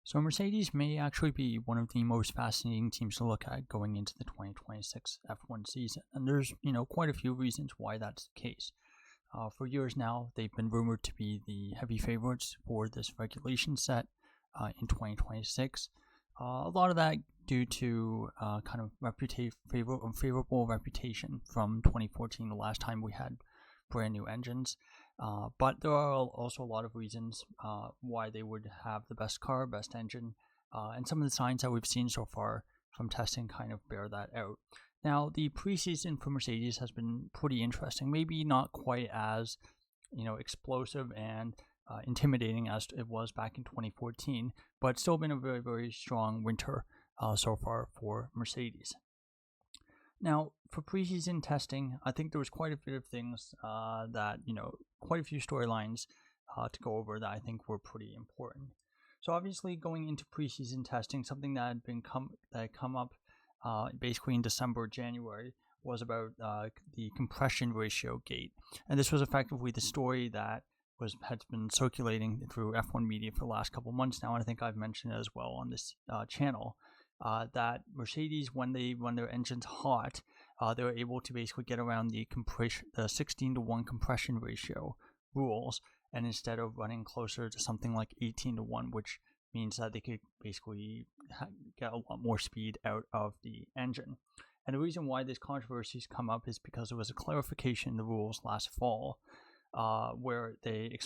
So Mercedes may actually be one of the most fascinating teams to look at going into the 2026 F1 season, and there's quite a few reasons why that's the case. For years now, they've been rumored to be the heavy favorites for this regulation set in 2026. A lot of that due to kind of favorable reputation from 2014, the last time we had brand new engines. But there are also a lot of reasons why they would have the best car, best engine, and some of the signs that we've seen so far from testing kind of bear that out. Now, the preseason for Mercedes has been pretty interesting. Maybe not quite as explosive and intimidating as it was back in 2014, but still been a very, very strong winter so far for Mercedes. Now, for preseason testing, I think there was quite a bit of things that, quite a few storylines to go over that I think were pretty important. So obviously going into preseason testing, something that had come up basically in December, January, was about the compression ratio gate. And this was effectively the story that has been circulating through F1 media for the last couple months now, and I think I've mentioned it as well on this channel. That Mercedes, when they run their engines hot, they're able to basically get around the 16:1 compression ratio rules, and instead of running closer to something like 18:1, which means that they could basically get a lot more speed out of the engine. And the reason why this controversy has come up is because there was a clarification in the rules last fall, where the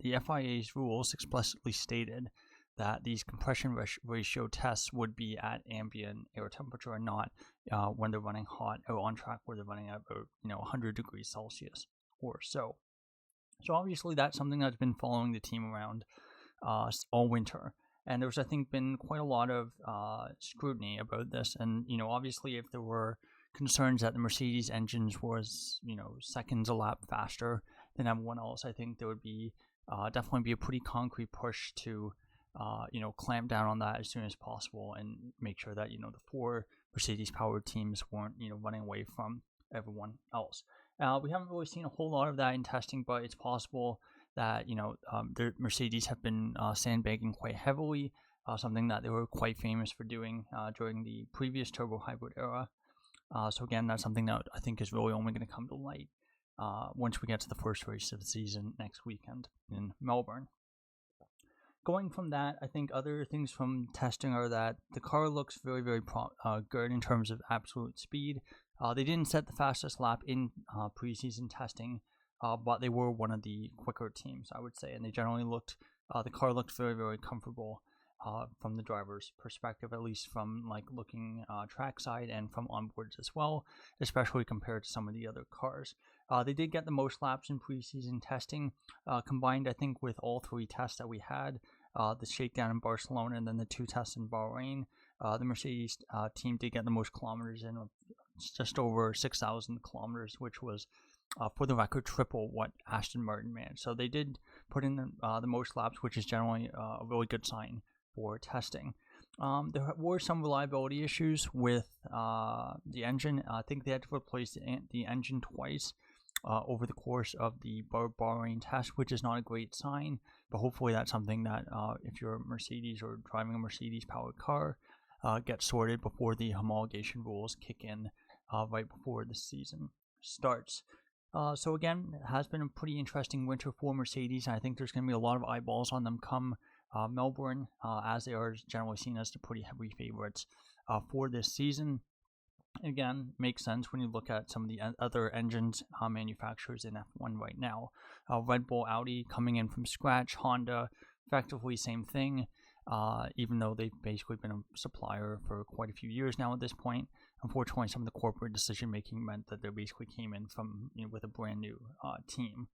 FIA's rules explicitly stated that these compression ratio tests would be at ambient air temperature and not when they're running hot or on track where they're running at about 100 degrees Celsius or so. So obviously that's something that's been following the team around all winter, and there's I think been quite a lot of scrutiny about this. And obviously if there were concerns that the Mercedes engines was seconds a lap faster than everyone else, I think there would be definitely be a pretty concrete push to clamp down on that as soon as possible and make sure that, the four Mercedes powered teams weren't, running away from everyone else. We haven't really seen a whole lot of that in testing, but it's possible that, the Mercedes have been sandbagging quite heavily, something that they were quite famous for doing during the previous turbo hybrid era. So again, that's something that I think is really only going to come to light once we get to the first race of the season next weekend in Melbourne. Going from that, I think other things from testing are that the car looks very, very good in terms of absolute speed. They didn't set the fastest lap in preseason testing, but they were one of the quicker teams, I would say, and they generally the car looked very, very comfortable from the driver's perspective, at least from looking trackside and from onboards as well, especially compared to some of the other cars. They did get the most laps in preseason testing, combined I think with all three tests that we had, the shakedown in Barcelona and then the two tests in Bahrain. The Mercedes team did get the most kilometers in, just over 6,000 kilometers, which was for the record triple what Aston Martin managed. So they did put in the most laps, which is generally a really good sign for testing. There were some reliability issues with the engine. I think they had to replace the engine twice over the course of the Bahrain test, which is not a great sign, but hopefully that's something that if you're a Mercedes or driving a Mercedes powered car, gets sorted before the homologation rules kick in right before the season starts. So again, it has been a pretty interesting winter for Mercedes, and I think there's going to be a lot of eyeballs on them come Melbourne, as they are generally seen as the pretty heavy favorites for this season. Again, makes sense when you look at some of the other engines manufacturers in F1 right now. Red Bull, Audi coming in from scratch, Honda, effectively same thing, even though they've basically been a supplier for quite a few years now at this point. Unfortunately, some of the corporate decision making meant that they basically came in from with a brand new team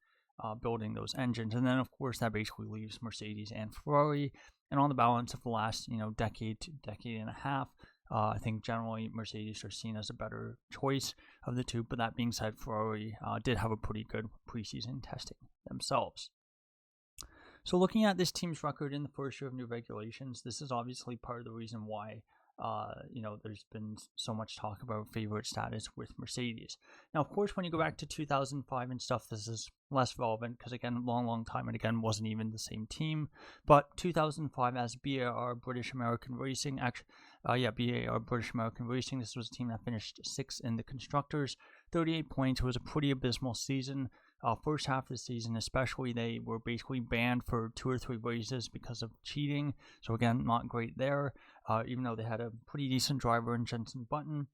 building those engines, and then of course that basically leaves Mercedes and Ferrari. And on the balance of the last decade to decade and a half, I think generally Mercedes are seen as a better choice of the two. But that being said, Ferrari did have a pretty good preseason testing themselves. So looking at this team's record in the first year of new regulations, this is obviously part of the reason why there's been so much talk about favorite status with Mercedes. Now, of course, when you go back to 2005 and stuff, this is less relevant because, again, long time and again, wasn't even the same team. But 2005 as BAR British American Racing, BAR British American Racing, this was a team that finished 6th in the Constructors, 38 points. It was a pretty abysmal season. First half of the season, especially, they were basically banned for 2 or 3 races because of cheating. So again, not great there. Even though they had a pretty decent driver in Jenson Button,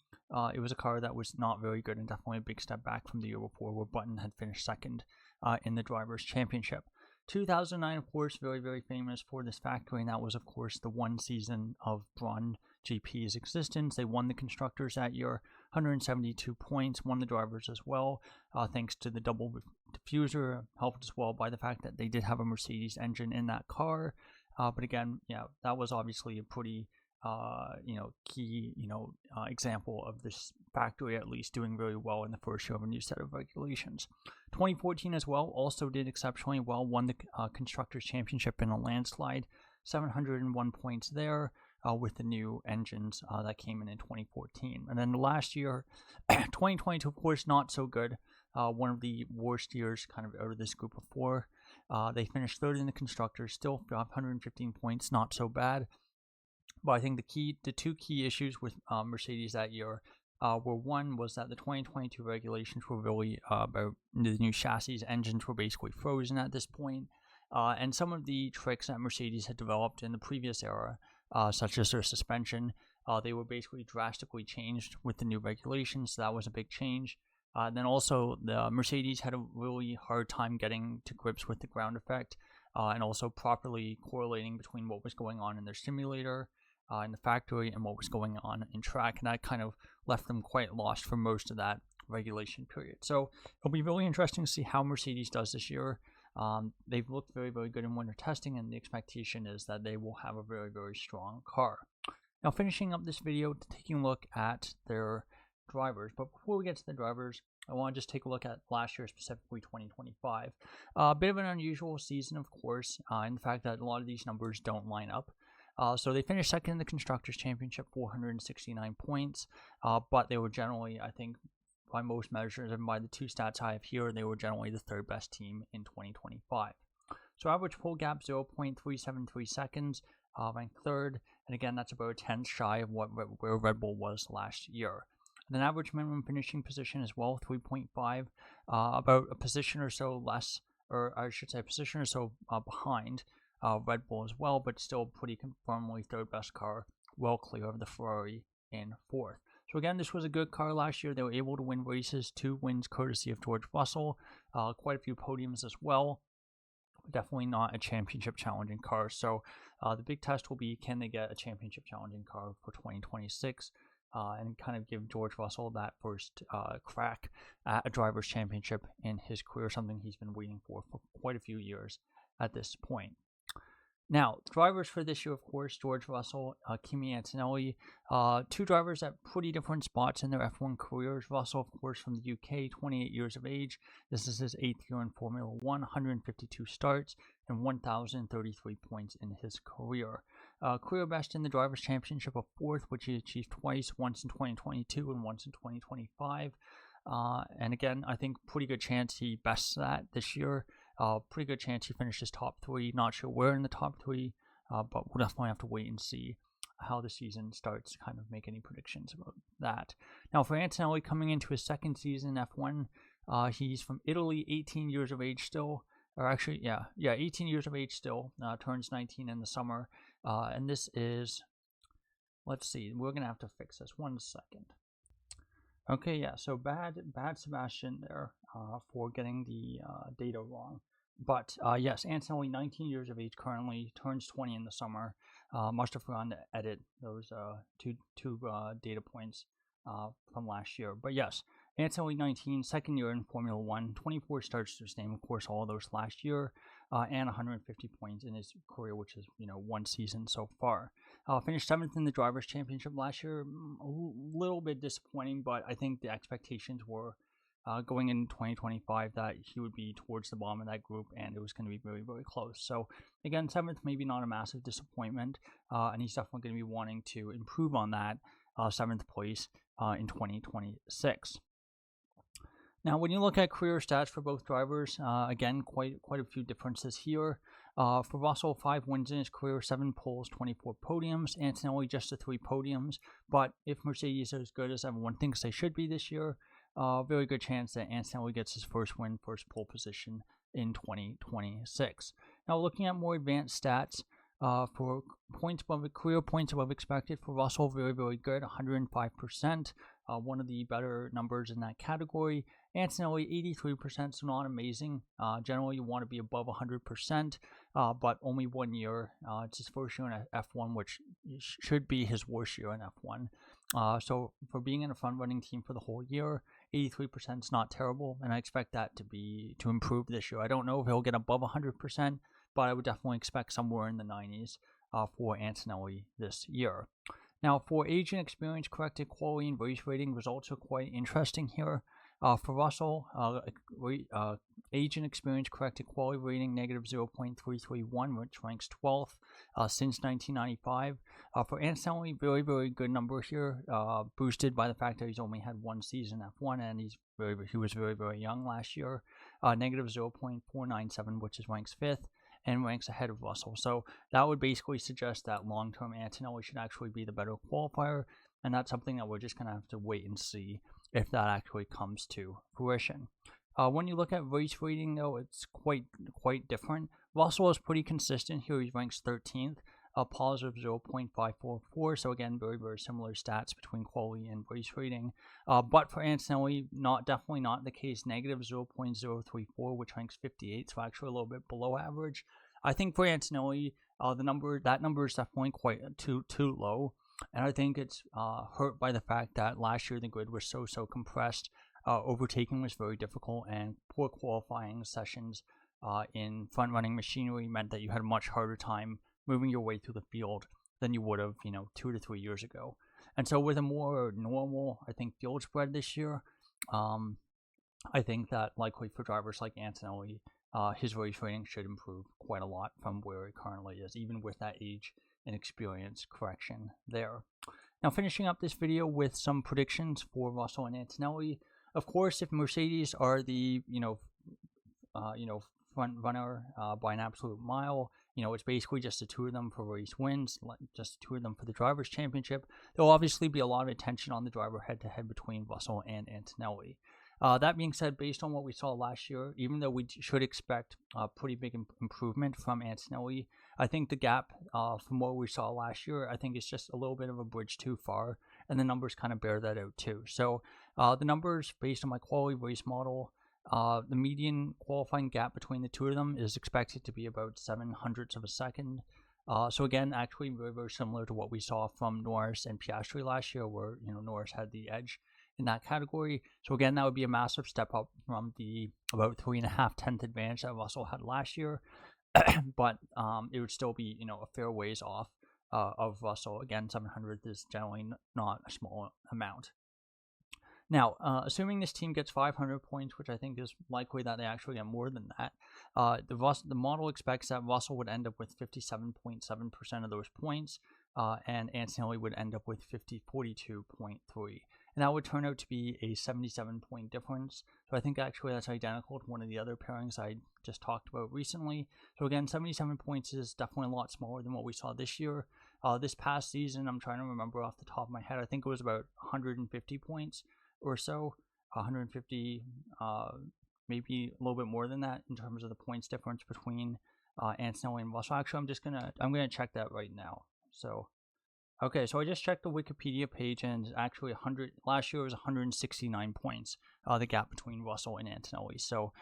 it was a car that was not very good and definitely a big step back from the year before, where Button had finished 2nd in the Drivers' Championship. 2009, of course, very famous for this factory, and that was, of course, the one season of Brawn GP's existence. They won the Constructors that year, 172 points, won the Drivers as well, thanks to the double diffuser, helped as well by the fact that they did have a Mercedes engine in that car. But again, that was obviously a pretty key, example of this factory at least doing very well in the first year of a new set of regulations. 2014 as well also did exceptionally well, won the Constructors' Championship in a landslide, 701 points there with the new engines that came in 2014. And then the last year, 2022, of course, not so good. One of the worst years kind of out of this group of 4. They finished 3rd in the Constructors, still 115 points, not so bad. But I think the 2 key issues with Mercedes that year were, one was that the 2022 regulations were really about the new chassis. Engines were basically frozen at this point. And some of the tricks that Mercedes had developed in the previous era, such as their suspension, they were basically drastically changed with the new regulations. So that was a big change. Then also, the Mercedes had a really hard time getting to grips with the ground effect and also properly correlating between what was going on in their simulator in the factory and what was going on in track, and that kind of left them quite lost for most of that regulation period. So it'll be really interesting to see how Mercedes does this year. They've looked very good in winter testing, and the expectation is that they will have a very strong car. Now, finishing up this video, taking a look at their drivers. But before we get to the drivers, I want to just take a look at last year, specifically 2025. A bit of an unusual season, of course, in the fact that a lot of these numbers don't line up. So they finished 2nd in the Constructors' Championship, 469 points, but they were generally, I think, by most measures and by the 2 stats I have here, they were generally the 3rd best team in 2025. So average pole gap, 0.373 seconds, ranked 3rd, and again, that's about a 10th shy of where Red Bull was last year. And an average minimum finishing position as well, 3.5, about a position or so less, or I should say a position or so behind Red Bull as well, but still pretty firmly 3rd best car, well clear of the Ferrari in 4th. So again, this was a good car last year. They were able to win races, 2 wins courtesy of George Russell, quite a few podiums as well. Definitely not a championship challenging car. So the big test will be, can they get a championship challenging car for 2026 and kind of give George Russell that first crack at a driver's championship in his career, something he's been waiting for quite a few years at this point. Now, drivers for this year, of course, George Russell, Kimi Antonelli, 2 drivers at pretty different spots in their F1 careers. Russell, of course, from the UK, 28 years of age. This is his 8th year in Formula 1, 152 starts, and 1,033 points in his career. Career best in the Drivers' Championship of 4th, which he achieved twice, once in 2022 and once in 2025. And again, I think pretty good chance he bests that this year. Pretty good chance he finishes top 3. Not sure where in the top 3, but we'll definitely have to wait and see how the season starts to kind of make any predictions about that. Now, for Antonelli, coming into his 2nd season in F1, he's from Italy, 18 years of age still. Or actually, 18 years of age still. Turns 19 in the summer. And this is, let's see, we're going to have to fix this. 1 second. Okay, yeah, so bad Sebastian there for getting the data wrong. But yes, Antonelli, 19 years of age currently, turns 20 in the summer. Must have forgotten to edit those two data points from last year. But yes, Antonelli, 19, 2nd year in Formula 1, 24 starts to his name, of course, all of those last year, and 150 points in his career, which is, 1 season so far. Finished 7th in the Drivers' Championship last year. A little bit disappointing, but I think the expectations were going in 2025 that he would be towards the bottom of that group, and it was going to be very, very close. So again, 7th, maybe not a massive disappointment, and he's definitely going to be wanting to improve on that 7th place in 2026. Now, when you look at career stats for both drivers, again, quite a few differences here. For Russell, 5 wins in his career, 7 poles, 24 podiums. Antonelli, just the 3 podiums. But if Mercedes are as good as everyone thinks they should be this year, very good chance that Antonelli gets his first win, first pole position in 2026. Now, looking at more advanced stats, for points above career points above expected for Russell, very, very good, 105%. One of the better numbers in that category. Antonelli, 83%, so not amazing. Generally, you want to be above 100%, but only 1 year. It's his first year in F1, which should be his worst year in F1. So for being in a front-running team for the whole year, 83% is not terrible, and I expect that to improve this year. I don't know if he'll get above 100%, but I would definitely expect somewhere in the 90s for Antonelli this year. Now, for age and experience corrected quality and race rating, results are quite interesting here. For Russell, age and experience corrected quality rating negative 0.331, which ranks 12th since 1995. For Antonelli, very, very good number here, boosted by the fact that he's only had 1 season F1 and he was very, very young last year. Negative 0.497, which ranks 5th. And ranks ahead of Russell. So that would basically suggest that long-term Antonelli should actually be the better qualifier, and that's something that we're just going to have to wait and see if that actually comes to fruition. When you look at race rating, though, it's quite different. Russell is pretty consistent here. He ranks 13th, a positive 0.544. So again, very, very similar stats between quality and race rating. But for Antonelli, definitely not the case. Negative 0.034, which ranks 58, so actually a little bit below average. I think for Antonelli, that number is definitely quite too low, and I think it's hurt by the fact that last year the grid was so compressed. Overtaking was very difficult, and poor qualifying sessions in front-running machinery meant that you had a much harder time moving your way through the field than you would have, 2 to 3 years ago. And so with a more normal, I think, field spread this year, I think that likely for drivers like Antonelli, his race rating should improve quite a lot from where it currently is, even with that age and experience correction there. Now, finishing up this video with some predictions for Russell and Antonelli. Of course, if Mercedes are the, front runner by an absolute mile, it's basically just the 2 of them for race wins, just the 2 of them for the Drivers' Championship. There'll obviously be a lot of attention on the driver head-to-head between Russell and Antonelli. That being said, based on what we saw last year, even though we should expect a pretty big improvement from Antonelli, I think the gap from what we saw last year, I think it's just a little bit of a bridge too far, and the numbers kind of bear that out too. So the numbers, based on my quality race model, the median qualifying gap between the 2 of them is expected to be about 0.07 of a second. So again, actually very, very similar to what we saw from Norris and Piastri last year, where Norris had the edge in that category. So again, that would be a massive step up from the about 3.5 advantage that Russell had last year. But it would still be a fair ways off of Russell. Again, 700th is generally not a small amount. Now, assuming this team gets 500 points, which I think is likely that they actually get more than that, the model expects that Russell would end up with 57.7% of those points, and Antonelli would end up with 42.3%. And that would turn out to be a 77-point difference. So I think actually that's identical to one of the other pairings I just talked about recently. So again, 77 points is definitely a lot smaller than what we saw this year. This past season, I'm trying to remember off the top of my head, I think it was about 150 points or so, 150, maybe a little bit more than that in terms of the points difference between Antonelli and Russell. Actually, I'm gonna check that right now. So, okay, so I just checked the Wikipedia page, and actually last year was 169 points, the gap between Russell and Antonelli. So,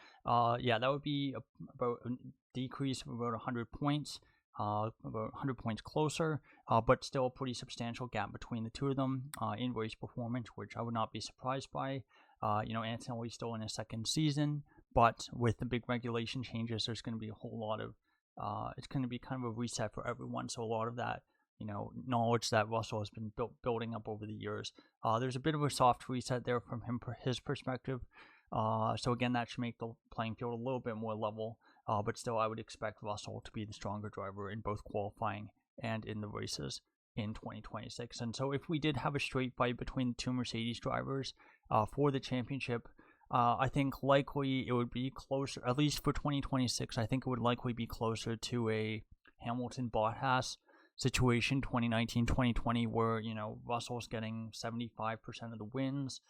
yeah, that would be about a decrease of about 100 points. About 100 points closer, but still a pretty substantial gap between the 2 of them in race performance, which I would not be surprised by. Antonelli's still in his 2nd season, but with the big regulation changes, there's going to be a whole lot of, it's going to be kind of a reset for everyone. So a lot of that, knowledge that Russell has been building up over the years, there's a bit of a soft reset there from his perspective. So again, that should make the playing field a little bit more level. But still, I would expect Russell to be the stronger driver in both qualifying and in the races in 2026. And so if we did have a straight fight between the two Mercedes drivers for the championship, I think likely it would be closer, at least for 2026, I think it would likely be closer to a Hamilton-Bottas situation 2019-2020 where, you know, Russell's getting 75% of the wins,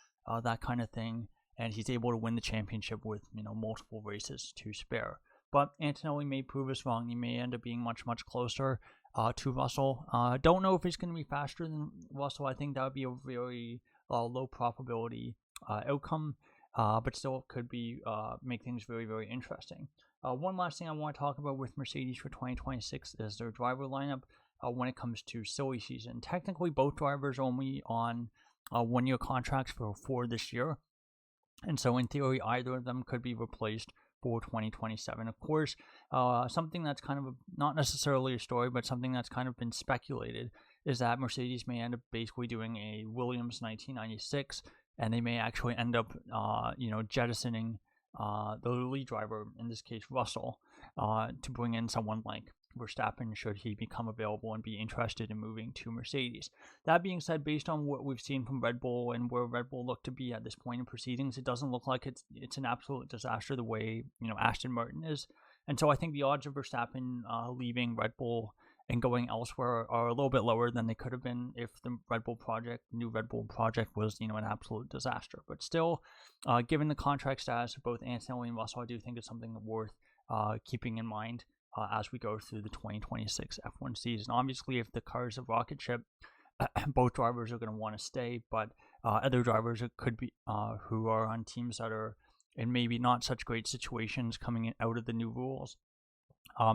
that kind of thing, and he's able to win the championship with, you know, multiple races to spare. But Antonelli may prove us wrong. He may end up being much, much closer to Russell. Don't know if he's going to be faster than Russell. I think that would be a very low probability outcome, but still could be make things very, very interesting. One last thing I want to talk about with Mercedes for 2026 is their driver lineup when it comes to silly season. Technically, both drivers are only on one-year contracts for this year, and so in theory, either of them could be replaced for 2027. Of course, something that's kind of not necessarily a story, but something that's kind of been speculated is that Mercedes may end up basically doing a Williams 1996, and they may actually end up, jettisoning the lead driver, in this case Russell, to bring in someone like Verstappen should he become available and be interested in moving to Mercedes. That being said, based on what we've seen from Red Bull and where Red Bull look to be at this point in proceedings, it doesn't look like it's an absolute disaster the way, you know, Aston Martin is. And so I think the odds of Verstappen leaving Red Bull and going elsewhere are a little bit lower than they could have been if the new Red Bull project was, you know, an absolute disaster. But still, given the contract status of both Antonelli and Russell, I do think it's something worth keeping in mind as we go through the 2026 F1 season. Obviously, if the car is a rocket ship, both drivers are going to want to stay, but other drivers could be who are on teams that are in maybe not such great situations coming in out of the new rules,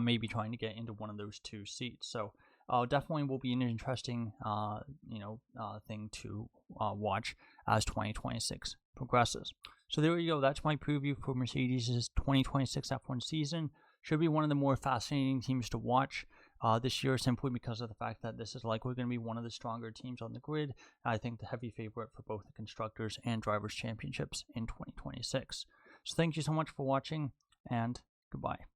maybe trying to get into one of those two seats. So definitely will be an interesting thing to watch as 2026 progresses. So there you go. That's my preview for Mercedes' 2026 F1 season. Should be one of the more fascinating teams to watch this year, simply because of the fact that this is likely going to be one of the stronger teams on the grid. I think the heavy favorite for both the Constructors and Drivers' Championships in 2026. So thank you so much for watching, and goodbye.